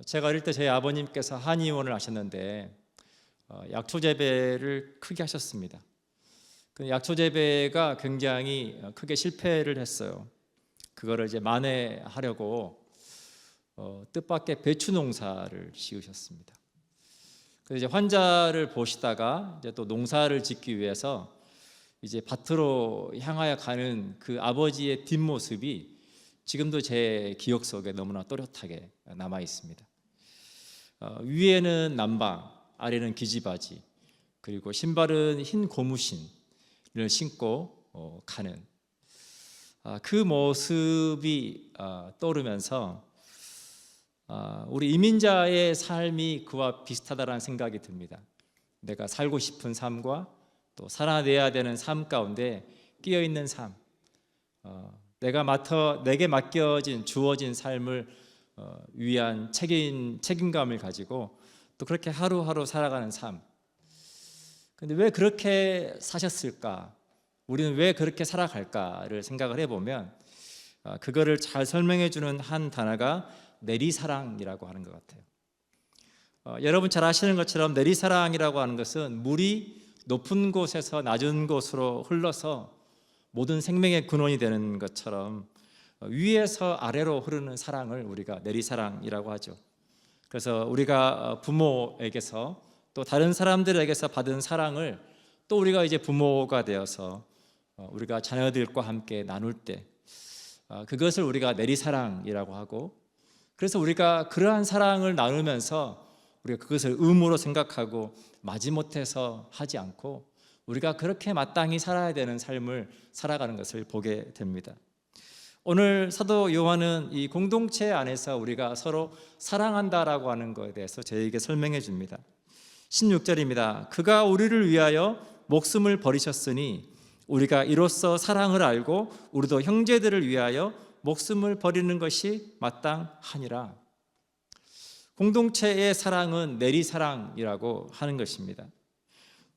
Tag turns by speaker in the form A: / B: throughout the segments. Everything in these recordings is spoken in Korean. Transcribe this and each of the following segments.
A: 제가 어릴 때 저희 아버님께서 한의원을 하셨는데 약초 재배를 크게 하셨습니다. 그 약초 재배가 굉장히 크게 실패를 했어요. 그거를 이제 만회하려고 뜻밖의 배추 농사를 지으셨습니다. 그래서 이제 환자를 보시다가 이제 또 농사를 짓기 위해서 이제 밭으로 향하여 가는 그 아버지의 뒷모습이 지금도 제 기억 속에 너무나 또렷하게 남아 있습니다. 위에는 남방, 아래는 기지바지, 그리고 신발은 흰 고무신을 신고 가는 그 모습이 떠오르면서 우리 이민자의 삶이 그와 비슷하다는 생각이 듭니다. 내가 살고 싶은 삶과 또 살아내야 되는 삶 가운데 끼어 있는 삶, 내게 맡겨진 주어진 삶을 위한 책임감을 가지고 또 그렇게 하루하루 살아가는 삶. 근데 왜 그렇게 사셨을까? 우리는 왜 그렇게 살아갈까를 생각을 해보면 그거를 잘 설명해 주는 한 단어가 내리사랑이라고 하는 것 같아요. 여러분 잘 아시는 것처럼 내리사랑이라고 하는 것은 물이 높은 곳에서 낮은 곳으로 흘러서 모든 생명의 근원이 되는 것처럼 위에서 아래로 흐르는 사랑을 우리가 내리사랑이라고 하죠. 그래서 우리가 부모에게서 또 다른 사람들에게서 받은 사랑을 또 우리가 이제 부모가 되어서 우리가 자녀들과 함께 나눌 때 그것을 우리가 내리사랑이라고 하고, 그래서 우리가 그러한 사랑을 나누면서 우리가 그것을 의무로 생각하고 마지못해서 하지 않고 우리가 그렇게 마땅히 살아야 되는 삶을 살아가는 것을 보게 됩니다. 오늘 사도 요한은 이 공동체 안에서 우리가 서로 사랑한다라고 하는 것에 대해서 저에게 설명해 줍니다. 16절입니다. 그가 우리를 위하여 목숨을 버리셨으니 우리가 이로써 사랑을 알고 우리도 형제들을 위하여 목숨을 버리는 것이 마땅하니라. 공동체의 사랑은 내리사랑이라고 하는 것입니다.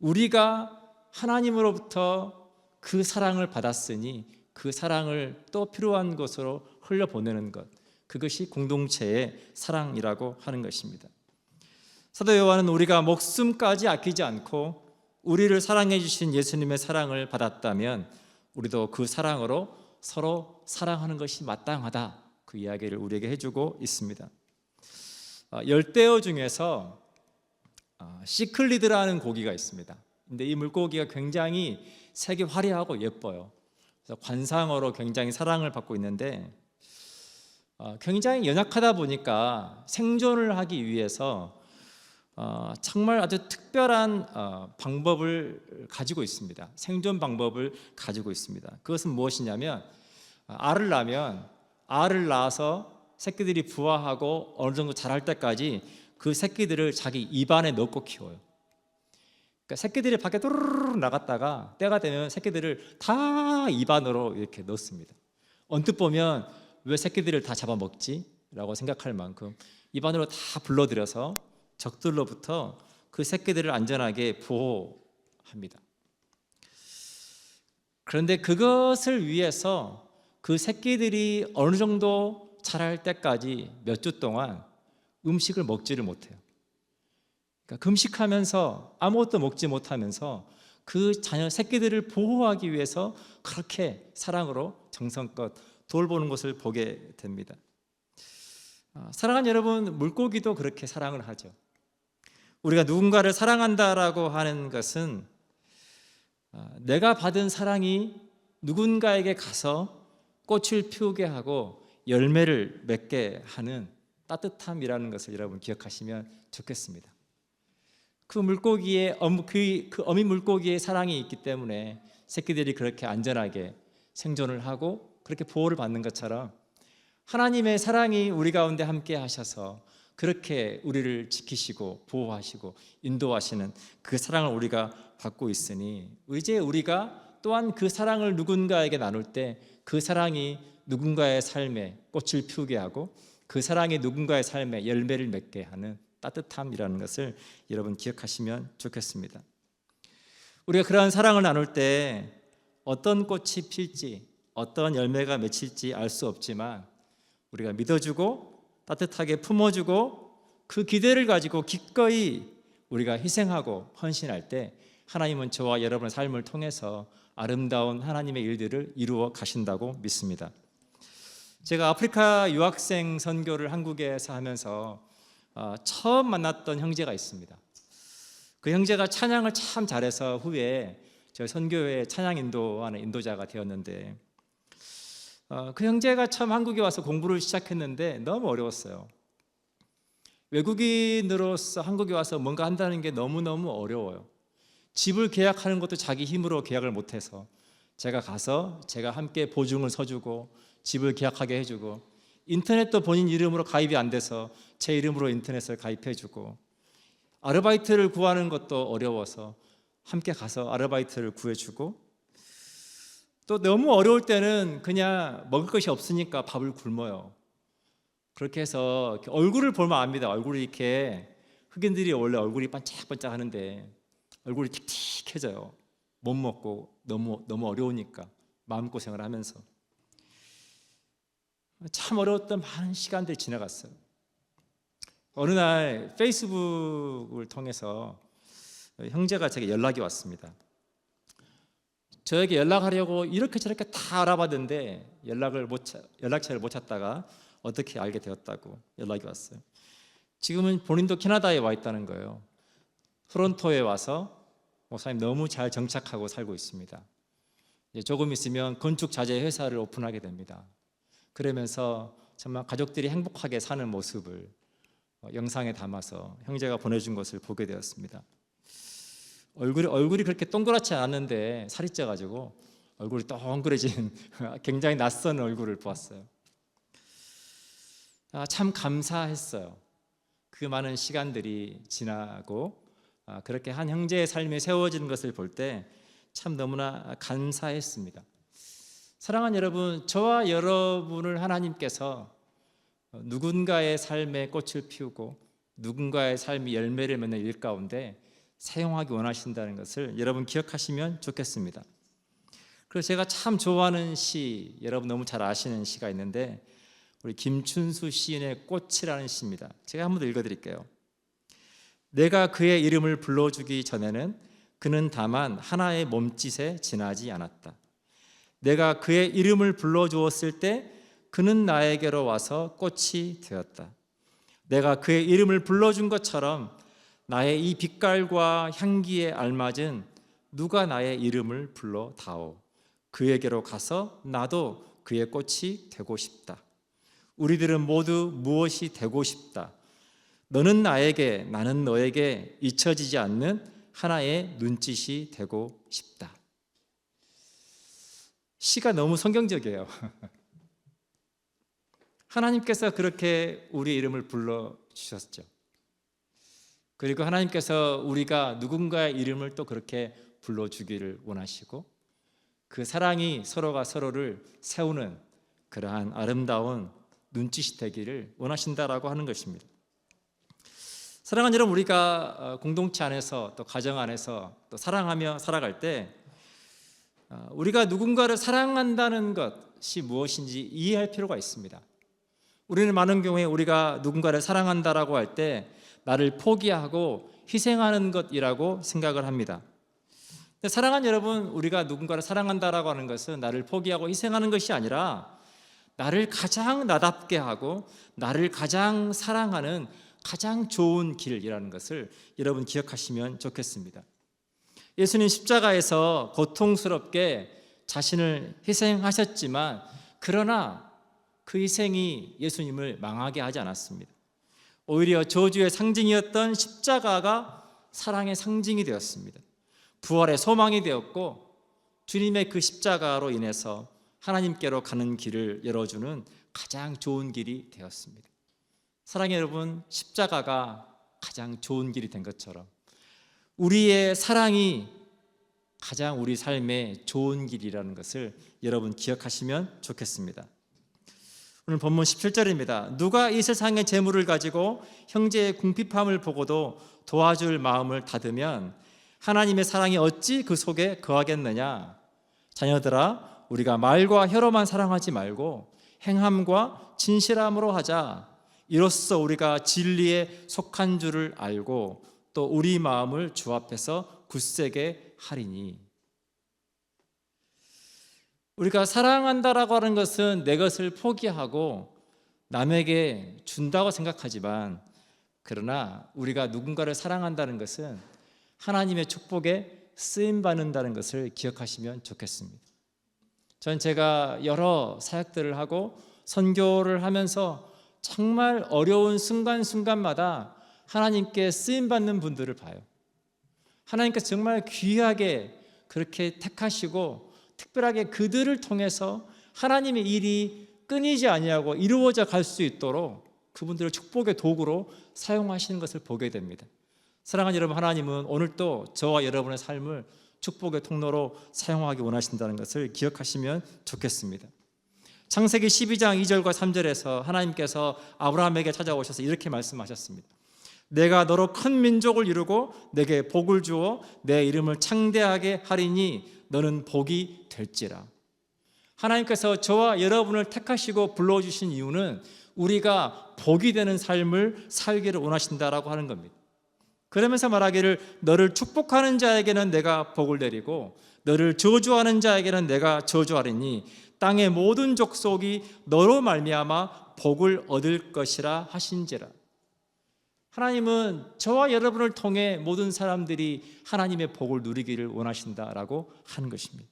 A: 우리가 하나님으로부터 그 사랑을 받았으니 그 사랑을 또 필요한 곳으로 흘려보내는 것, 그것이 공동체의 사랑이라고 하는 것입니다. 사도 요한은 우리가 목숨까지 아끼지 않고 우리를 사랑해 주신 예수님의 사랑을 받았다면 우리도 그 사랑으로 서로 사랑하는 것이 마땅하다, 그 이야기를 우리에게 해주고 있습니다. 열대어 중에서 시클리드라는 고기가 있습니다. 근데 이 물고기가 굉장히 색이 화려하고 예뻐요. 그래서 관상어로 굉장히 사랑을 받고 있는데 굉장히 연약하다 보니까 생존을 하기 위해서 정말 아주 특별한 방법을 가지고 있습니다. 생존 방법을 가지고 있습니다. 그것은 무엇이냐면 알을 낳아서 새끼들이 부화하고 어느 정도 자랄 때까지 그 새끼들을 자기 입안에 넣고 키워요. 그러니까 새끼들이 밖에 또르르 나갔다가 때가 되면 새끼들을 다 입안으로 이렇게 넣습니다. 언뜻 보면 왜 새끼들을 다 잡아먹지? 라고 생각할 만큼 입안으로 다 불러들여서 적들로부터 그 새끼들을 안전하게 보호합니다. 그런데 그것을 위해서 그 새끼들이 어느 정도 자랄 때까지 몇 주 동안 음식을 먹지를 못해요. 그러니까 금식하면서 아무것도 먹지 못하면서 그 자녀 새끼들을 보호하기 위해서 그렇게 사랑으로 정성껏 돌보는 것을 보게 됩니다. 사랑하는 여러분, 물고기도 그렇게 사랑을 하죠. 우리가 누군가를 사랑한다라고 하는 것은 내가 받은 사랑이 누군가에게 가서 꽃을 피우게 하고 열매를 맺게 하는 따뜻함이라는 것을 여러분 기억하시면 좋겠습니다. 그 물고기의 그 어미 물고기의 사랑이 있기 때문에 새끼들이 그렇게 안전하게 생존을 하고 그렇게 보호를 받는 것처럼 하나님의 사랑이 우리 가운데 함께 하셔서 그렇게 우리를 지키시고 보호하시고 인도하시는 그 사랑을 우리가 받고 있으니 이제 우리가 또한 그 사랑을 누군가에게 나눌 때 그 사랑이 누군가의 삶에 꽃을 피우게 하고 그 사랑이 누군가의 삶에 열매를 맺게 하는 따뜻함이라는 것을 여러분 기억하시면 좋겠습니다. 우리가 그러한 사랑을 나눌 때 어떤 꽃이 필지 어떤 열매가 맺힐지 알 수 없지만 우리가 믿어주고 따뜻하게 품어주고 그 기대를 가지고 기꺼이 우리가 희생하고 헌신할 때 하나님은 저와 여러분의 삶을 통해서 아름다운 하나님의 일들을 이루어 가신다고 믿습니다. 제가 아프리카 유학생 선교를 한국에서 하면서 처음 만났던 형제가 있습니다. 그 형제가 찬양을 참 잘해서 후에 저희 선교회 찬양 인도하는 인도자가 되었는데, 그 형제가 처음 한국에 와서 공부를 시작했는데 너무 어려웠어요. 외국인으로서 한국에 와서 뭔가 한다는 게 너무너무 어려워요. 집을 계약하는 것도 자기 힘으로 계약을 못해서 제가 가서 제가 함께 보증을 서주고 집을 계약하게 해주고, 인터넷도 본인 이름으로 가입이 안 돼서 제 이름으로 인터넷을 가입해주고, 아르바이트를 구하는 것도 어려워서 함께 가서 아르바이트를 구해주고, 또 너무 어려울 때는 그냥 먹을 것이 없으니까 밥을 굶어요. 그렇게 해서 얼굴을 보면 압니다. 얼굴이 이렇게, 흑인들이 원래 얼굴이 반짝반짝 하는데 얼굴이 틱틱해져요. 못 먹고 너무 어려우니까 마음고생을 하면서. 참 어려웠던 많은 시간들이 지나갔어요. 어느 날 페이스북을 통해서 형제가 제게 연락이 왔습니다. 저에게 연락하려고 이렇게 저렇게 다 알아봤는데 연락처를 못 찾다가 어떻게 알게 되었다고 연락이 왔어요. 지금은 본인도 캐나다에 와 있다는 거예요. 토론토에 와서 목사님 너무 잘 정착하고 살고 있습니다. 이제 조금 있으면 건축 자재 회사를 오픈하게 됩니다. 그러면서 정말 가족들이 행복하게 사는 모습을 영상에 담아서 형제가 보내준 것을 보게 되었습니다. 얼굴이 그렇게 동그랗지 않았는데 살이 쪄가지고 얼굴이 동그래진 굉장히 낯선 얼굴을 보았어요. 참 감사했어요. 그 많은 시간들이 지나고 그렇게 한 형제의 삶이 세워지는 것을 볼 때 참 너무나 감사했습니다. 사랑하는 여러분, 저와 여러분을 하나님께서 누군가의 삶에 꽃을 피우고 누군가의 삶이 열매를 맺는 일 가운데 사용하기 원하신다는 것을 여러분 기억하시면 좋겠습니다. 그래서 제가 참 좋아하는 시, 여러분 너무 잘 아시는 시가 있는데 우리 김춘수 시인의 꽃이라는 시입니다. 제가 한번 더 읽어드릴게요. 내가 그의 이름을 불러주기 전에는 그는 다만 하나의 몸짓에 지나지 않았다. 내가 그의 이름을 불러주었을 때 그는 나에게로 와서 꽃이 되었다. 내가 그의 이름을 불러준 것처럼 나의 이 빛깔과 향기에 알맞은 누가 나의 이름을 불러다오. 그에게로 가서 나도 그의 꽃이 되고 싶다. 우리들은 모두 무엇이 되고 싶다. 너는 나에게, 나는 너에게 잊혀지지 않는 하나의 눈짓이 되고 싶다. 시가 너무 성경적이에요. 하나님께서 그렇게 우리 이름을 불러주셨죠. 그리고 하나님께서 우리가 누군가의 이름을 또 그렇게 불러주기를 원하시고 그 사랑이 서로가 서로를 세우는 그러한 아름다운 눈짓이 되기를 원하신다라고 하는 것입니다. 사랑하는 여러분, 우리가 공동체 안에서 또 가정 안에서 또 사랑하며 살아갈 때 우리가 누군가를 사랑한다는 것이 무엇인지 이해할 필요가 있습니다. 우리는 많은 경우에 우리가 누군가를 사랑한다라고 할 때 나를 포기하고 희생하는 것이라고 생각을 합니다. 근데 사랑하는 여러분, 우리가 누군가를 사랑한다라고 하는 것은 나를 포기하고 희생하는 것이 아니라 나를 가장 나답게 하고 나를 가장 사랑하는 가장 좋은 길이라는 것을 여러분 기억하시면 좋겠습니다. 예수님 십자가에서 고통스럽게 자신을 희생하셨지만 그러나 그 희생이 예수님을 망하게 하지 않았습니다. 오히려 저주의 상징이었던 십자가가 사랑의 상징이 되었습니다. 부활의 소망이 되었고 주님의 그 십자가로 인해서 하나님께로 가는 길을 열어주는 가장 좋은 길이 되었습니다. 사랑하는 여러분, 십자가가 가장 좋은 길이 된 것처럼 우리의 사랑이 가장 우리 삶의 좋은 길이라는 것을 여러분 기억하시면 좋겠습니다. 오늘 본문 17절입니다. 누가 이 세상의 재물을 가지고 형제의 궁핍함을 보고도 도와줄 마음을 닫으면 하나님의 사랑이 어찌 그 속에 거하겠느냐. 자녀들아, 우리가 말과 혀로만 사랑하지 말고 행함과 진실함으로 하자. 이로써 우리가 진리에 속한 줄을 알고 또 우리 마음을 주 앞에서 굳세게 하리니. 우리가 사랑한다라고 하는 것은 내 것을 포기하고 남에게 준다고 생각하지만, 그러나 우리가 누군가를 사랑한다는 것은 하나님의 축복에 쓰임받는다는 것을 기억하시면 좋겠습니다. 전 제가 여러 사역들을 하고 선교를 하면서 정말 어려운 순간순간마다 하나님께 쓰임받는 분들을 봐요. 하나님께서 정말 귀하게 그렇게 택하시고 특별하게 그들을 통해서 하나님의 일이 끊이지 아니하고 이루어져 갈 수 있도록 그분들을 축복의 도구로 사용하시는 것을 보게 됩니다. 사랑하는 여러분, 하나님은 오늘도 저와 여러분의 삶을 축복의 통로로 사용하기 원하신다는 것을 기억하시면 좋겠습니다. 창세기 12장 2절과 3절에서 하나님께서 아브라함에게 찾아오셔서 이렇게 말씀하셨습니다. 내가 너로 큰 민족을 이루고 내게 복을 주어 내 이름을 창대하게 하리니 너는 복이 될지라. 하나님께서 저와 여러분을 택하시고 불러주신 이유는 우리가 복이 되는 삶을 살기를 원하신다라고 하는 겁니다. 그러면서 말하기를 너를 축복하는 자에게는 내가 복을 내리고 너를 저주하는 자에게는 내가 저주하리니 땅의 모든 족속이 너로 말미암아 복을 얻을 것이라 하신지라. 하나님은 저와 여러분을 통해 모든 사람들이 하나님의 복을 누리기를 원하신다라고 하는 것입니다.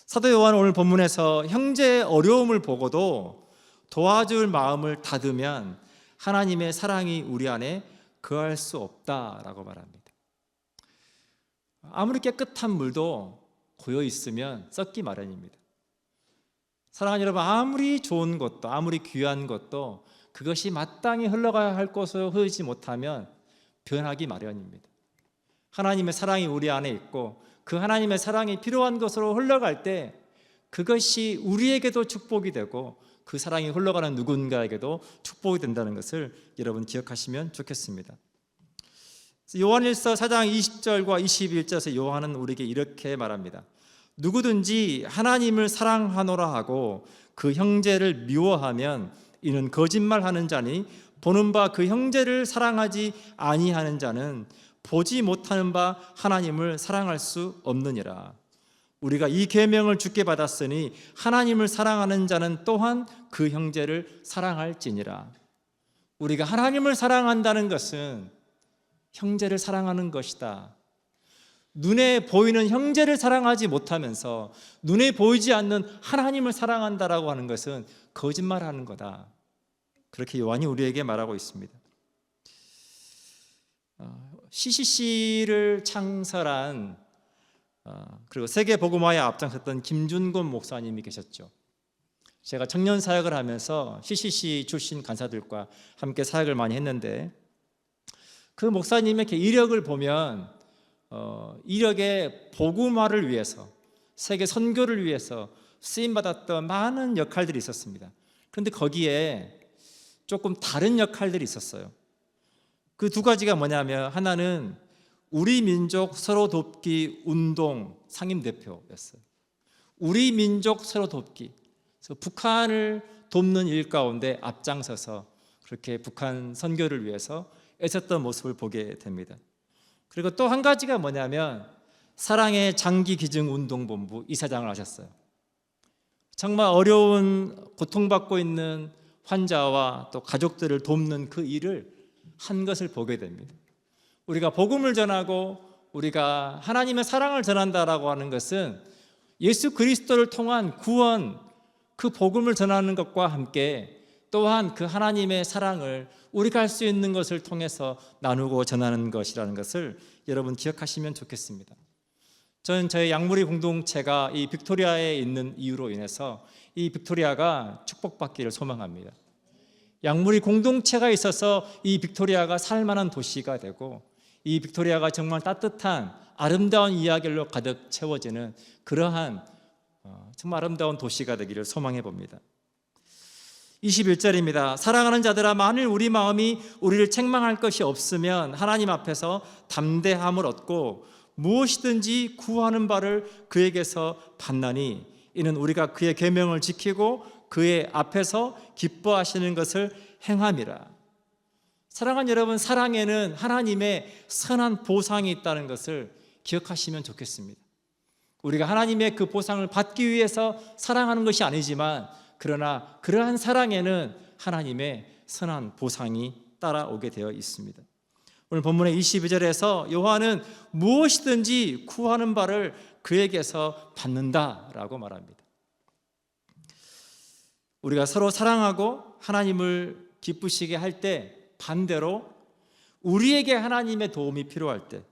A: 사도 요한은 오늘 본문에서 형제의 어려움을 보고도 도와줄 마음을 닫으면 하나님의 사랑이 우리 안에 거할 수 없다라고 말합니다. 아무리 깨끗한 물도 고여 있으면 썩기 마련입니다. 사랑하는 여러분, 아무리 좋은 것도 아무리 귀한 것도 그것이 마땅히 흘러가야 할 곳으로 흐르지 못하면 변하기 마련입니다. 하나님의 사랑이 우리 안에 있고 그 하나님의 사랑이 필요한 것으로 흘러갈 때 그것이 우리에게도 축복이 되고 그 사랑이 흘러가는 누군가에게도 축복이 된다는 것을 여러분 기억하시면 좋겠습니다. 요한일서 4장 20절과 21절에서 요한은 우리에게 이렇게 말합니다. 누구든지 하나님을 사랑하노라 하고 그 형제를 미워하면 이는 거짓말하는 자니 보는 바 그 형제를 사랑하지 아니하는 자는 보지 못하는 바 하나님을 사랑할 수 없느니라. 우리가 이 계명을 주께 받았으니 하나님을 사랑하는 자는 또한 그 형제를 사랑할지니라. 우리가 하나님을 사랑한다는 것은 형제를 사랑하는 것이다. 눈에 보이는 형제를 사랑하지 못하면서 눈에 보이지 않는 하나님을 사랑한다라고 하는 것은 거짓말하는 거다. 그렇게 요한이 우리에게 말하고 있습니다. CCC를 창설한 그리고 세계 복음화에 앞장섰던 김준곤 목사님이 계셨죠. 제가 청년 사역을 하면서 CCC 출신 간사들과 함께 사역을 많이 했는데 그 목사님의 이력을 보면 이력의 복음화를 위해서 세계 선교를 위해서 쓰임받았던 많은 역할들이 있었습니다. 그런데 거기에 조금 다른 역할들이 있었어요. 그 두 가지가 뭐냐면 하나는 우리 민족 서로 돕기 운동 상임대표였어요. 우리 민족 서로 돕기. 그래서 북한을 돕는 일 가운데 앞장서서 그렇게 북한 선교를 위해서 애썼던 모습을 보게 됩니다. 그리고 또 한 가지가 뭐냐면 사랑의 장기기증운동본부 이사장을 하셨어요. 정말 어려운 고통받고 있는 환자와 또 가족들을 돕는 그 일을 한 것을 보게 됩니다. 우리가 복음을 전하고 우리가 하나님의 사랑을 전한다라고 하는 것은 예수 그리스도를 통한 구원, 그 복음을 전하는 것과 함께 또한 그 하나님의 사랑을 우리가 할 수 있는 것을 통해서 나누고 전하는 것이라는 것을 여러분 기억하시면 좋겠습니다. 저는 저희 양무리 공동체가 이 빅토리아에 있는 이유로 인해서 이 빅토리아가 축복받기를 소망합니다. 양무리 공동체가 있어서 이 빅토리아가 살만한 도시가 되고 이 빅토리아가 정말 따뜻한 아름다운 이야기로 가득 채워지는 그러한 정말 아름다운 도시가 되기를 소망해 봅니다. 21절입니다. 사랑하는 자들아, 만일 우리 마음이 우리를 책망할 것이 없으면 하나님 앞에서 담대함을 얻고 무엇이든지 구하는 바를 그에게서 받나니 이는 우리가 그의 계명을 지키고 그의 앞에서 기뻐하시는 것을 행함이라. 사랑하는 여러분, 사랑에는 하나님의 선한 보상이 있다는 것을 기억하시면 좋겠습니다. 우리가 하나님의 그 보상을 받기 위해서 사랑하는 것이 아니지만, 그러나 그러한 사랑에는 하나님의 선한 보상이 따라오게 되어 있습니다. 오늘 본문의 22절에서 요한은 무엇이든지 구하는 바를 그에게서 받는다라고 말합니다. 우리가 서로 사랑하고 하나님을 기쁘시게 할 때, 반대로 우리에게 하나님의 도움이 필요할 때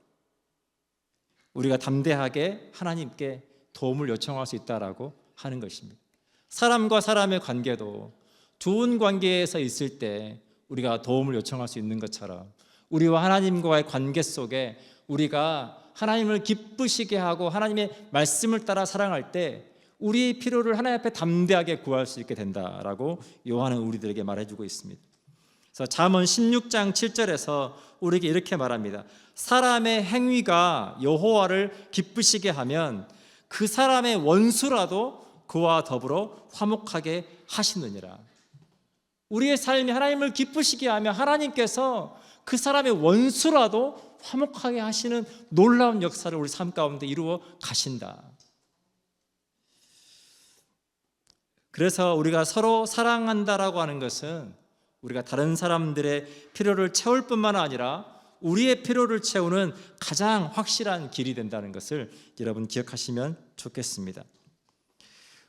A: 우리가 담대하게 하나님께 도움을 요청할 수 있다라고 하는 것입니다. 사람과 사람의 관계도 좋은 관계에서 있을 때 우리가 도움을 요청할 수 있는 것처럼, 우리와 하나님과의 관계 속에 우리가 하나님을 기쁘시게 하고 하나님의 말씀을 따라 사랑할 때 우리의 필요를 하나님 앞에 담대하게 구할 수 있게 된다라고 요한은 우리들에게 말해주고 있습니다. 그래서 잠언 16장 7절에서 우리에게 이렇게 말합니다. 사람의 행위가 여호와를 기쁘시게 하면 그 사람의 원수라도 그와 더불어 화목하게 하시느니라. 우리의 삶이 하나님을 기쁘시게 하면 하나님께서 그 사람의 원수라도 화목하게 하시는 놀라운 역사를 우리 삶 가운데 이루어 가신다. 그래서 우리가 서로 사랑한다라고 하는 것은 우리가 다른 사람들의 필요를 채울 뿐만 아니라 우리의 필요를 채우는 가장 확실한 길이 된다는 것을 여러분 기억하시면 좋겠습니다.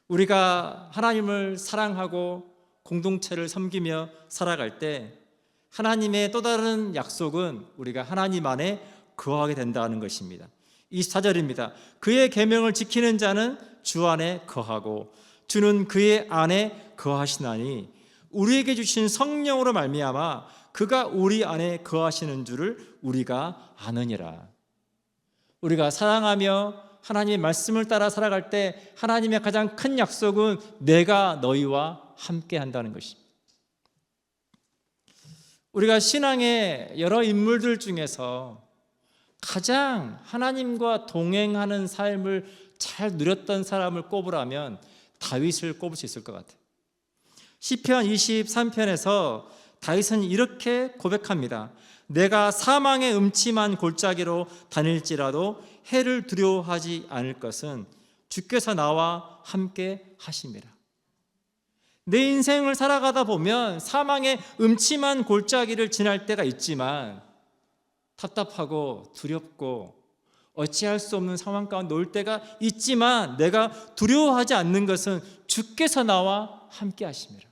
A: 우리가 하나님을 사랑하고 공동체를 섬기며 살아갈 때 하나님의 또 다른 약속은 우리가 하나님 안에 거하게 된다는 것입니다. 24절입니다. 그의 계명을 지키는 자는 주 안에 거하고 주는 그의 안에 거하시나니 우리에게 주신 성령으로 말미암아 그가 우리 안에 거하시는 줄을 우리가 아느니라. 우리가 사랑하며 하나님의 말씀을 따라 살아갈 때 하나님의 가장 큰 약속은 내가 너희와 함께 한다는 것입니다. 우리가 신앙의 여러 인물들 중에서 가장 하나님과 동행하는 삶을 잘 누렸던 사람을 꼽으라면 다윗을 꼽을 수 있을 것 같아요. 시편 23편에서 다윗은 이렇게 고백합니다. 내가 사망의 음침한 골짜기로 다닐지라도 해를 두려워하지 않을 것은 주께서 나와 함께 하심이라. 내 인생을 살아가다 보면 사망의 음침한 골짜기를 지날 때가 있지만 답답하고 두렵고 어찌할 수 없는 상황 가운데 올 때가 있지만 내가 두려워하지 않는 것은 주께서 나와 함께 하심이라.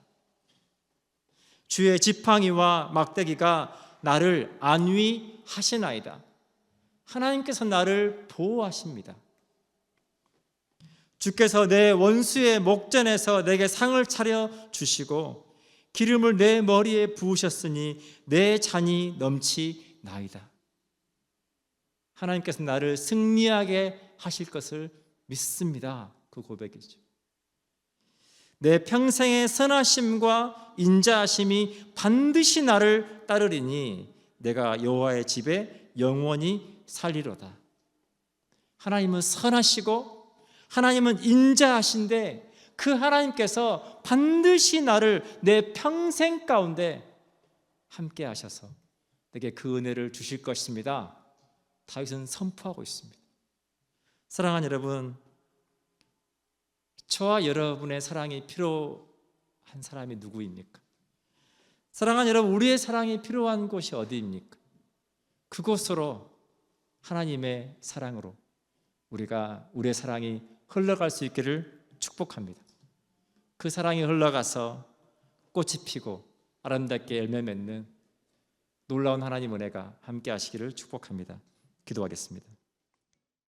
A: 주의 지팡이와 막대기가 나를 안위하시나이다. 하나님께서 나를 보호하십니다. 주께서 내 원수의 목전에서 내게 상을 차려 주시고 기름을 내 머리에 부으셨으니 내 잔이 넘치나이다. 하나님께서 나를 승리하게 하실 것을 믿습니다. 그 고백이죠. 내 평생의 선하심과 인자하심이 반드시 나를 따르리니 내가 여호와의 집에 영원히 살리로다. 하나님은 선하시고 하나님은 인자하신데 그 하나님께서 반드시 나를 내 평생 가운데 함께 하셔서 내게 그 은혜를 주실 것입니다. 다윗은 선포하고 있습니다. 사랑하는 여러분, 저와 여러분의 사랑이 필요한 사람이 누구입니까? 사랑하는 여러분, 우리의 사랑이 필요한 곳이 어디입니까? 그곳으로 하나님의 사랑으로 우리의 사랑이 흘러갈 수 있기를 축복합니다. 그 사랑이 흘러가서 꽃이 피고 아름답게 열매 맺는 놀라운 하나님 은혜가 함께 하시기를 축복합니다. 기도하겠습니다.